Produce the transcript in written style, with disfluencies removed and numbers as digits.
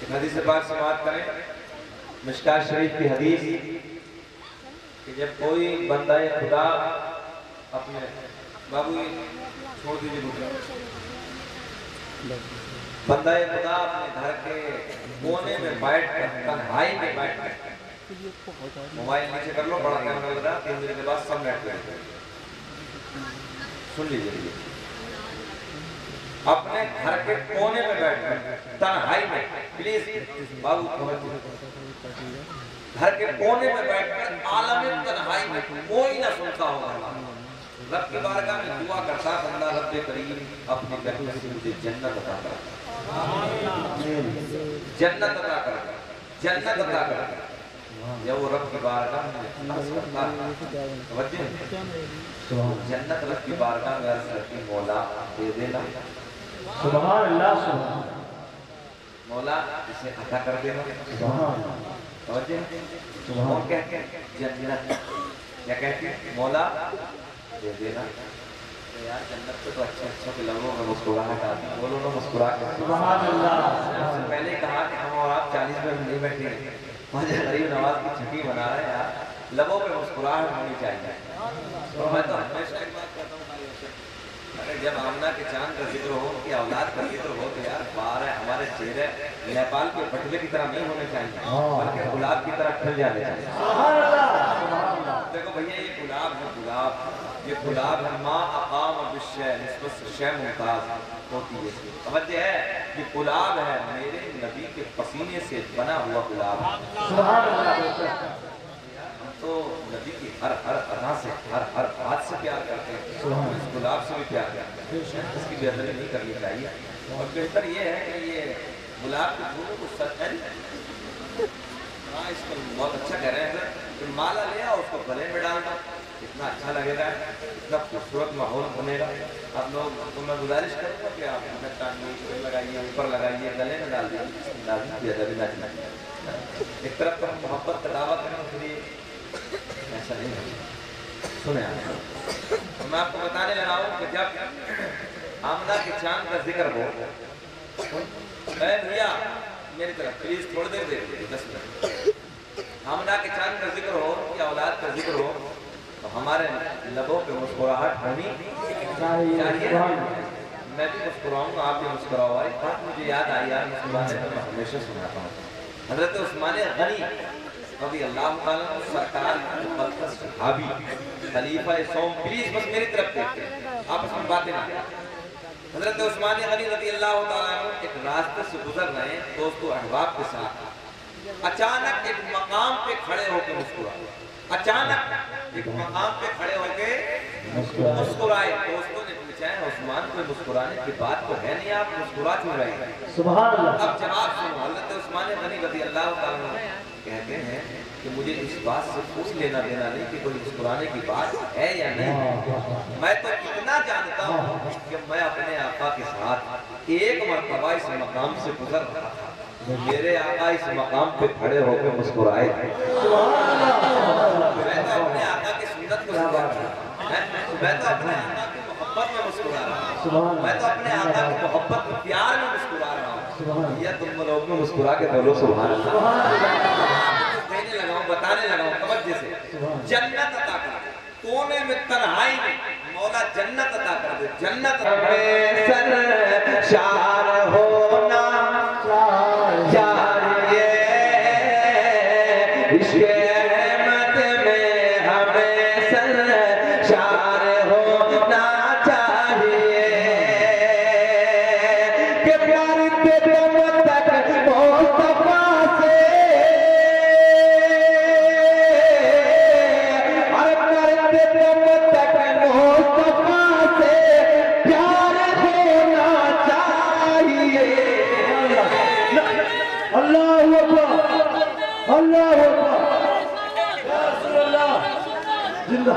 حدیث پاک سماعت کریں۔ مشکاۃ شریف کی حدیث کہ جب کوئی بندہ خدا اپنے بابو چھوڑ دیجیے بندہ خدا اپنے گھر کے کونے میں بیٹھ کر تنہائی میں بیٹھ کر موبائل نیچے کر لو، بڑا کیمرہ لگ رہا 3 منٹ کے بعد سب نیٹ پہ سن لیجیے۔ اپنے گھر کے کونے میں بیٹھ کر تنہائی میں، پلیز بابو گھر کے کونے میں بیٹھ کر عالم تنہائی میں کوئی نہ سنتا ہوگا رب کی بارگاہ میں دعا کرتا بندہ رب کریم اپنے بہن سے مجھے جنت عطا کر، جنت عطا کر، جنت عطا کر۔ یا وہ رب کی بارگاہ میں عرض کرتا ہے، جنت رب کی بارگاہ میں عرض کرتی مولا دے دینا، سبحان اللہ، سبحان مولا اسے عطا کر دینا، سبحان توجہ سبحان کہتے ہیں جنت کیا کہتے ہیں مولا دے دینا۔ یار جنت تو اچھے کے لوگوں میں مسکراہٹ آتی ہے، بولو نا مسکرا کے سبحان اللہ۔ سے پہلے کہا کہ ہم اور آپ 40 میں نہیں بیٹھے ہیں، مجھے غریب نواز کی چھٹی بنا رہے ہیں یار، لبوں پہ مسکراہٹ ہونی چاہیے۔ اور میں تو ہمیشہ ایک بات کہتا ہوں ارے جب آمنہ کے چاند کا ذکر ہو، ان کی اولاد کا ذکر ہو تو یار باہر ہے ہمارے چہرے نیپال کے بٹوے کی طرح نہیں ہونے چاہیے بلکہ گلاب کی طرح کھل جانے چاہیے۔ دیکھو بھیا یہ گلاب ہے، گلاب یہ گلاب ہے، ماں اقام بالشے نسبت سے شے ممتاز ہوتی ہے، توجہ ہے یہ گلاب ہے میرے نبی کے پسینے سے بنا ہوا گلاب ہے۔ سبحان اللہ۔ تو نبی کی ہر ادا سے ہر بات سے پیار کرتے ہیں، اس گلاب سے بھی پیار کرتے ہیں، اس کی بہتری نہیں کرنی چاہیے۔ اور بہتر یہ ہے کہ یہ گلاب کے پھولوں کو سچ ہے ہاں اس کو بہت اچھا کہہ رہے ہیں کہ مالا لے آؤ اس کو گلے میں ڈال دو، اتنا اچھا لگے گا، اتنا خوبصورت ماحول بنے گا۔ آپ لوگ تو میں گزارش کروں گا کہ آپ نیچے لگائیے، اوپر لگائیے، گلے میں ڈال دیجیے، ایک طرف تو ہم محبت کا دعویٰ کریں اس لیے ایسا نہیں ہے۔ سنیں میں آپ کو بتانے لگا ہوں کہ جب آمنہ کے چاند کا ذکر ہو، اے بھیا میری طرف پلیز تھوڑی دیر دے دیجیے 10 منٹ، آمنہ کے چاند کا ذکر ہو یا اولاد کا ذکر ہو تو ہمارے لبوں پہ مسکراہٹ ہونی چاہیے۔ میں بھی مسکراؤں گا، آپ بھی مسکراؤ۔ ایک بات مجھے یاد آئی یار، مسکرانے میں ہمیشہ سناتا ہوں، حضرت عثمان غنی رضی اللہ تعالیٰ سرکار مقدس صحابی خلیفہ سوم، پلیز بس میری طرف دیکھتے ہیں، آپس میں باتیں نہ کریں۔ حضرت عثمان غنی رضی اللہ تعالیٰ ایک راستے سے گزر رہے ہیں دوستو احباب کے ساتھ، اچانک ایک مقام پہ کھڑے ہو کے مسکرائے، اچانک ایک مقام پہ کھڑے ہو کے مسکرائے۔ دوستوں نے پوچھا ہے عثمان کوئی مسکرانے کی بات تو ہے نہیں، آپ مسکرا کیوں رہے ہیں؟ سبحان اللہ۔ اب جواب سنو، حضرت عثمان غنی رضی اللہ تعالیٰ کہتے ہیں کہ مجھے اس بات سے کچھ لینا دینا نہیں کہ کوئی مسکرانے کی بات ہے یا نہیں، میں تو اتنا جانتا ہوں کہ میں اپنے آقا کے ساتھ ایک مرتبہ اس مقام سے گزر رہا تھا، میرے آقا اس مقام پہ کھڑے ہو کے مسکرائے تھے۔ میں تو اپنے آقا کی سنت کو سنتا ہوں، میں تو اپنے آقا کی محبت میں مسکرا رہا ہوں، میں تو اپنے آقا کی محبت میں پیار میں مسکرا رہا ہوں۔ یا تم لوگ میں مسکرا کے بولو سبحان اللہ۔ دینے لگا ہوں، بتانے لگا ہوں توجہ سے، جنت عطا کر دے، کونے میں تنہائی میں مولا جنت عطا کر دے، جنت سرشار ہونا چاہیے، عشق احمد میں ہمیں سرشار ہونا چاہیے، کہ پیار کے دم تک مصطفیٰ سے ہر کرتے دم تک مصطفیٰ سے پیار ہونا چاہیے۔ اللہ اکبر، اللہ اکبر، یا رسول اللہ زندہ۔